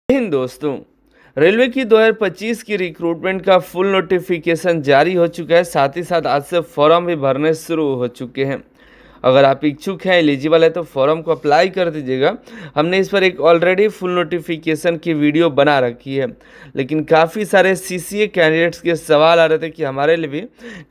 हिंद दोस्तों, रेलवे की 2025 की रिक्रूटमेंट का फुल नोटिफिकेशन जारी हो चुका है। साथ ही साथ आज से फॉर्म भी भरने शुरू हो चुके हैं। अगर आप इच्छुक हैं, एलिजिबल है तो फॉर्म को अप्लाई कर दीजिएगा। हमने इस पर एक ऑलरेडी फुल नोटिफिकेशन की वीडियो बना रखी है, लेकिन काफ़ी सारे सीसीए कैंडिडेट्स के सवाल आ रहे थे कि हमारे लिए भी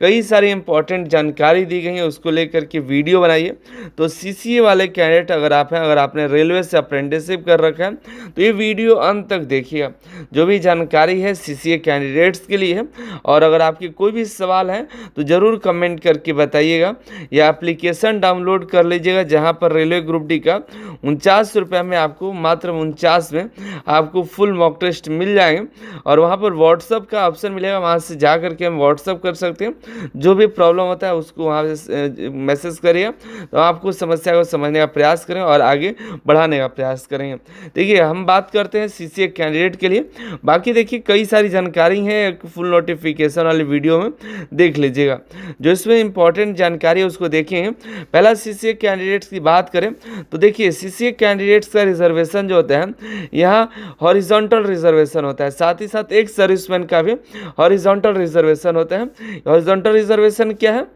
कई सारी इंपॉर्टेंट जानकारी दी गई है, उसको लेकर के वीडियो बनाइए। तो सीसीए वाले कैंडिडेट अगर आप हैं, अगर आपने रेलवे से अप्रेंटिसशिप कर रखा है, तो ये वीडियो अंत तक देखिएगा। जो भी जानकारी है सीसीए कैंडिडेट्स के लिए है, और अगर आपके कोई भी सवाल है तो ज़रूर कमेंट करके बताइएगा, या एप्लीकेशन डाउनलोड कर लीजिएगा, जहां पर रेलवे ग्रुप डी का 49 रुपये में आपको, मात्र 49 में आपको फुल मॉक टेस्ट मिल जाएंगे। और वहां पर व्हाट्सअप का ऑप्शन मिलेगा, वहां से जा करके हम व्हाट्सअप कर सकते हैं। जो भी प्रॉब्लम होता है उसको वहां से मैसेज करिए, तो आपको समस्या को समझने का प्रयास करें और आगे बढ़ाने का प्रयास करेंगे। देखिए, हम बात करते हैं सीसीए कैंडिडेट के लिए। बाकी देखिए, कई सारी जानकारी है, फुल नोटिफिकेशन वाली वीडियो में देख लीजिएगा। जो इसमें इंपॉर्टेंट जानकारी है उसको देखेंगे। पहला सीसीए कैंडिडेट्स की बात करें तो देखिए, सीसीए कैंडिडेट्स का रिजर्वेशन जो होता है, यहाँ हॉरिजॉन्टल रिजर्वेशन होता है। साथ ही साथ एक सर्विसमैन का भी हॉरिजॉन्टल रिजर्वेशन होता है। हॉरिजॉन्टल रिजर्वेशन क्या है?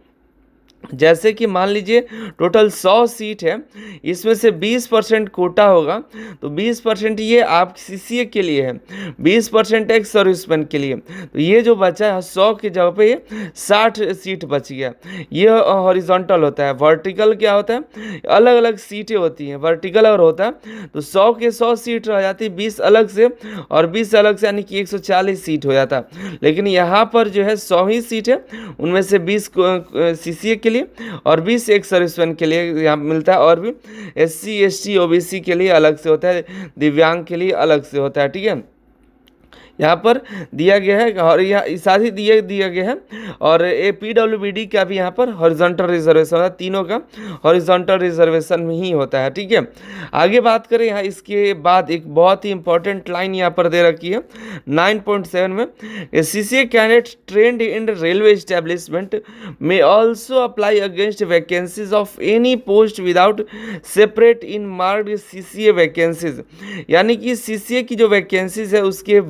जैसे कि मान लीजिए टोटल 100 सीट है, इसमें से 20% कोटा होगा, तो 20% ये आप सीसीए के लिए है, 20% एक सर्विसमैन के लिए। तो ये जो बचा है 100 की जगह पे ये 60 सीट बच गया। ये हॉरिजॉन्टल होता है। वर्टिकल क्या होता है? अलग अलग सीटें होती हैं। वर्टिकल अगर होता है तो 100 के 100 सीट रह जाती, 20 अलग से और 20 अलग से, यानी कि 140 सीट हो जाता। लेकिन यहाँ पर जो है 100 ही सीट है, उनमें से 20 सीसीए के लिए और 20 एक सर्विसमैन के लिए यहाँ मिलता है। और भी एससी एसटी ओबीसी के लिए अलग से होता है, दिव्यांग के लिए अलग से होता है। ठीक है, यहाँ पर दिया गया है, और यहाँ साथ ही दिया गया है। और ए पीडब्ल्यूबीडी का भी यहाँ पर हॉरिजॉन्टल रिजर्वेशन है, तीनों का हॉरिजॉन्टल रिजर्वेशन में ही होता है। ठीक है, आगे बात करें, यहाँ इसके बाद एक बहुत ही इंपॉर्टेंट लाइन यहाँ पर दे रखी है 9.7 में, सीसीए कैंडिडेट ट्रेंड इन रेलवे एस्टेब्लिशमेंट में also apply against vacancies of any post without separate in marked CCA vacancies. यानी कि सीसीए की जो वैकेंसीज है उसके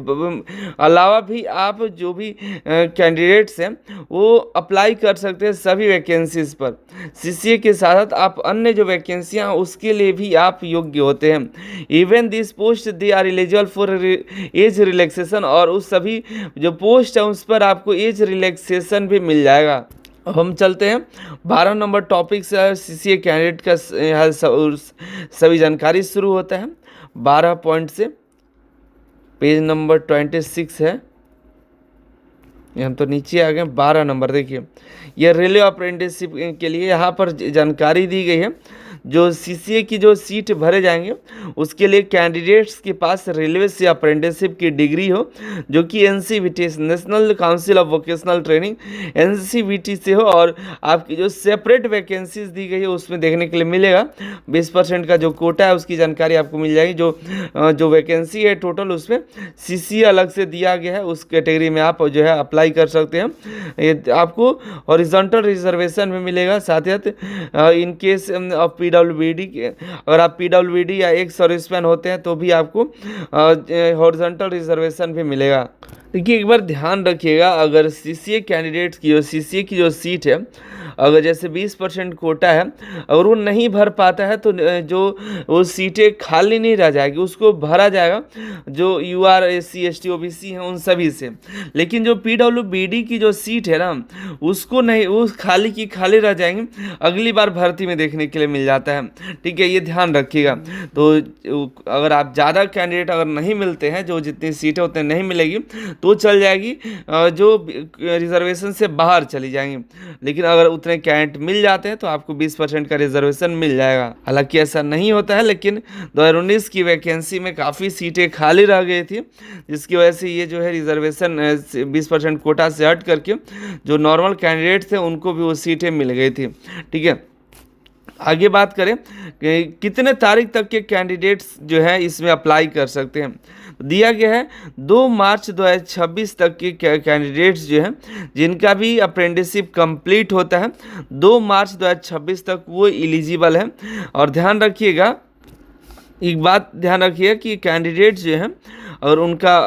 अलावा भी आप जो भी कैंडिडेट्स हैं वो अप्लाई कर सकते हैं सभी वैकेंसीज पर। सीसीए के साथ साथ आप अन्य जो वैकेंसियां उसके लिए भी आप योग्य होते हैं। Even this post they are eligible for age relaxation, और उस सभी जो पोस्ट है उस पर आपको एज रिलैक्सेशन भी मिल जाएगा। हम चलते हैं 12 नंबर टॉपिक से। सीसीए कैंडिडेट का सभी जानकारी शुरू होता है 12 पॉइंट से। पेज नंबर 26 है, ये हम तो नीचे आ गए। 12 नंबर देखिए, यह रेलवे अप्रेंटिसशिप के लिए यहाँ पर जानकारी दी गई है। जो सीसीए की जो सीट भरे जाएंगे उसके लिए कैंडिडेट्स के पास रेलवे से अप्रेंटिसशिप की डिग्री हो, जो कि NCVT national council of vocational training NCVT से हो। और आपकी जो सेपरेट वैकेंसीज दी गई है उसमें देखने के लिए मिलेगा 20% का जो कोटा है उसकी जानकारी आपको मिल जाएगी। जो वैकेंसी है टोटल उसमें सीसीए अलग से दिया गया है, उस कैटेगरी में आप जो है अप्लाई कर सकते हैं। ये आपको हॉरिजॉन्टल रिजर्वेशन में मिलेगा। साथ ही साथ इन केस ऑफ पीडब्ल्यूबीडी, अगर आप पीडब्ल्यूबीडी या एक सर्विसमैन होते हैं तो भी आपको हॉरिजॉन्टल रिजर्वेशन भी मिलेगा। देखिए, एक बार ध्यान रखिएगा, अगर सीसीए कैंडिडेट्स की सीसीए की जो सीट है, अगर जैसे 20% कोटा है, अगर वो नहीं भर पाता है तो जो वो सीटें खाली नहीं रह जाएगी, उसको भरा जाएगा जो यूआर एससी एसटी ओबीसी हैं उन सभी से। लेकिन जो पीडब्ल्यूबीडी की जो सीट है ना, उसको नहीं, वो खाली की खाली रह जाएंगे, अगली बार भर्ती में देखने के लिए मिल जाता है। ठीक है, ये ध्यान रखिएगा। तो अगर आप ज़्यादा कैंडिडेट अगर नहीं मिलते हैं, जो जितनी सीटें उतनी नहीं मिलेगी तो चल जाएगी, जो रिजर्वेशन से बाहर चली जाएंगी। लेकिन अगर उतने कैंडिडेट मिल जाते हैं तो आपको 20% का रिजर्वेशन मिल जाएगा। हालांकि ऐसा नहीं होता है, लेकिन 2019 की वैकेंसी में काफ़ी सीटें खाली रह गई थी, जिसकी वजह से ये जो है रिजर्वेशन 20% कोटा से हट करके जो नॉर्मल कैंडिडेट थे उनको भी वो सीटें मिल गई थी। ठीक है, आगे बात करें कि कितने तारीख तक के कैंडिडेट्स जो है इसमें अप्लाई कर सकते हैं। दिया गया है 2 मार्च 2026 तक के कैंडिडेट्स जो हैं जिनका भी अप्रेंटिसशिप कंप्लीट होता है 2 मार्च 2026 तक वो एलिजिबल है। और ध्यान रखिएगा एक बात ध्यान रखिए कि कैंडिडेट्स जो हैं और उनका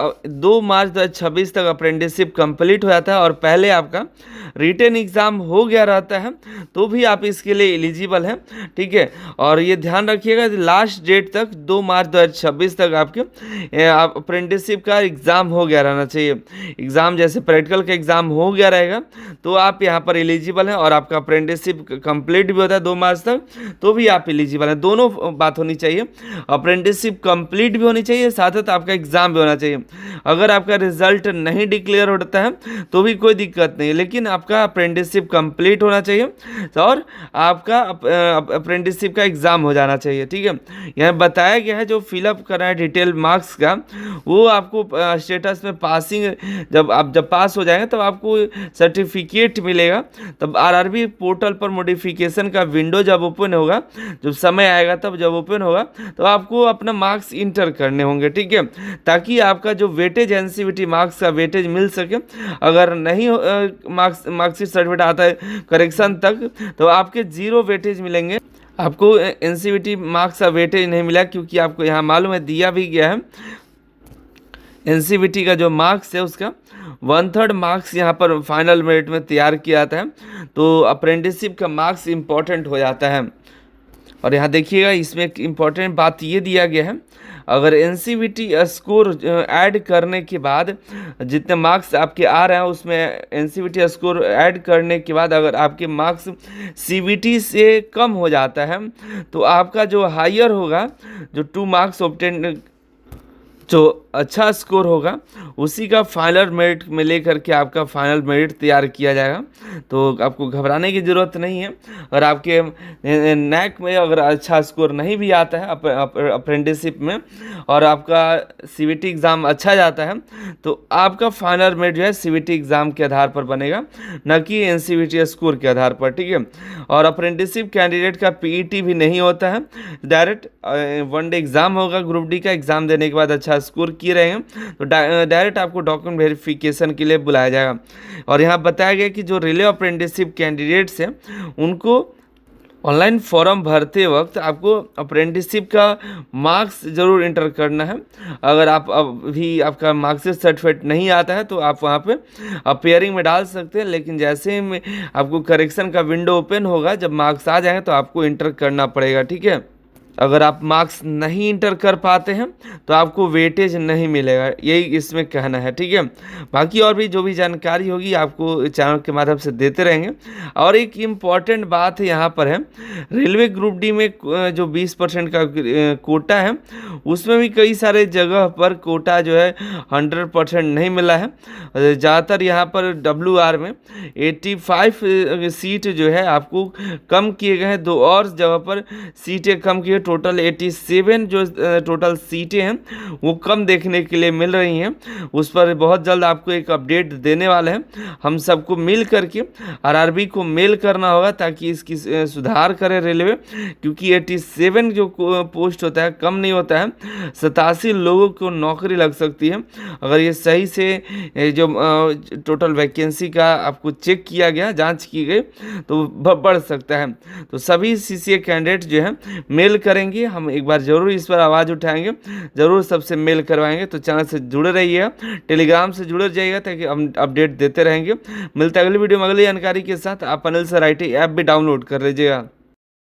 2 मार्च 2026 तक अप्रेंटिसशिप कंप्लीट हो जाता है और पहले आपका रिटन एग्ज़ाम हो गया रहता है तो भी आप इसके लिए एलिजिबल हैं, ठीक है। और ये ध्यान रखिएगा लास्ट डेट तक 2 मार्च 2026 तक आपके अप्रेंटिसशिप का एग्ज़ाम हो गया रहना चाहिए। एग्ज़ाम जैसे प्रैक्टिकल का एग्ज़ाम हो गया रहेगा तो आप यहाँ पर एलिजिबल हैं और आपका अप्रेंटिसशिप कंप्लीट भी होता है 2 मार्च तक तो भी आप एलिजिबल हैं। दोनों बात होनी चाहिए, अप्रेंटिसशिप कंप्लीट भी होनी चाहिए, साथ साथ आपका एग्ज़ाम भी होना चाहिए। अगर आपका रिजल्ट नहीं डिक्लेयर होता है तो भी कोई दिक्कत नहीं है, लेकिन आपका अप्रेंटिसशिप कंप्लीट होना चाहिए और आपका अप्रेंटिसशिप का एग्ज़ाम हो जाना चाहिए, ठीक है। यह बताया गया है जो फिलअप करना है डिटेल मार्क्स का वो आपको स्टेटस में पासिंग जब पास हो जाएंगे तब आपको सर्टिफिकेट मिलेगा। तब आरआरबी पोर्टल पर मॉडिफिकेशन का विंडो जब ओपन होगा, जब समय आएगा तब जब ओपन होगा तो आपको अपना मार्क्स इंटर करने होंगे, ठीक है, ताकि आपका जो वेटेज एनसीवीटी मार्क्स का वेटेज मिल सके। अगर नहीं मार्क्सिट सर्टिफिकेट आता है करेक्शन तक तो आपके 0 वेटेज मिलेंगे। आपको एनसीवीटी मार्क्स का वेटेज नहीं मिला क्योंकि आपको यहाँ मालूम है दिया भी गया है एनसीवीटी का जो मार्क्स है उसका 1/3 मार्क्स यहाँ पर फाइनल मेरिट में तैयार किया जाता है। तो अप्रेंटिसशिप का मार्क्स इम्पॉर्टेंट हो जाता है। और यहाँ देखिएगा इसमें एक इम्पॉर्टेंट बात ये दिया गया है, अगर एनसीवीटी स्कोर ऐड करने के बाद जितने मार्क्स आपके आ रहे हैं उसमें एनसीवीटी स्कोर ऐड करने के बाद अगर आपके मार्क्स सीवीटी से कम हो जाता है तो आपका जो हायर होगा, जो 2 मार्क्स ऑब्टेन जो अच्छा स्कोर होगा उसी का फाइनल मेरिट में लेकर के आपका फाइनल मेरिट तैयार किया जाएगा। तो आपको घबराने की ज़रूरत नहीं है। अगर आपके नैक में अगर अच्छा स्कोर नहीं भी आता है अप्रेंटिसशिप में और आपका सीवीटी एग्ज़ाम अच्छा जाता है तो आपका फाइनल मेरिट जो है सीवीटी एग्ज़ाम के आधार पर बनेगा, न कि एनसीवीटी स्कोर के आधार पर, ठीक है। और अप्रेंटिसशिप कैंडिडेट का पीईटी भी नहीं होता है, डायरेक्ट 1 डे एग्ज़ाम होगा। ग्रुप डी का एग्ज़ाम देने के बाद अच्छा स्कोर किए रहेंगे तो डायरेक्ट आपको डॉक्यूमेंट वेरिफिकेशन के लिए बुलाया जाएगा। और यहाँ बताया गया कि जो रेलवे अप्रेंटिसशिप कैंडिडेट्स हैं उनको ऑनलाइन फॉर्म भरते वक्त आपको अप्रेंटिसशिप का मार्क्स ज़रूर इंटर करना है। अगर आप अभी आपका मार्क्सिट सर्टिफिकेट नहीं आता है तो आप वहाँ पे अपेयरिंग में डाल सकते हैं, लेकिन जैसे ही आपको करेक्शन का विंडो ओपन होगा जब मार्क्स आ जाएंगे तो आपको इंटर करना पड़ेगा, ठीक है। अगर आप मार्क्स नहीं इंटर कर पाते हैं तो आपको वेटेज नहीं मिलेगा, यही इसमें कहना है, ठीक है। बाकी और भी जो भी जानकारी होगी आपको चैनल के माध्यम से देते रहेंगे। और एक इम्पॉर्टेंट बात है यहाँ पर है, रेलवे ग्रुप डी में जो 20% का कोटा है उसमें भी कई सारे जगह पर कोटा जो है 100% नहीं मिला है। ज़्यादातर यहाँ पर WR में 85 सीट जो है आपको कम किए गए हैं, 2 और जगह पर सीटें कम की, टोटल 87 जो टोटल सीटें हैं वो कम देखने के लिए मिल रही हैं। उस पर बहुत जल्द आपको एक अपडेट देने वाले हैं। हम सबको मिल करके आरआरबी को मेल करना होगा ताकि इसकी सुधार करे रेलवे, क्योंकि 87 जो पोस्ट होता है कम नहीं होता है, 87 लोगों को नौकरी लग सकती है। अगर ये सही से जो टोटल वैकेंसी का आपको चेक किया गया, जांच की गई तो बढ़ सकता है। तो सभी सीसीए कैंडिडेट जो है मेल करेंगे, हम एक बार ज़रूर इस पर आवाज़ उठाएंगे, ज़रूर सबसे मेल करवाएंगे। तो चैनल से जुड़े रहिएगा, टेलीग्राम से जुड़े जाइएगा ताकि हम अपडेट देते रहेंगे। मिलते हैं अगली वीडियो में अगली जानकारी के साथ। आप अनिल सर IT ऐप भी डाउनलोड कर लीजिएगा।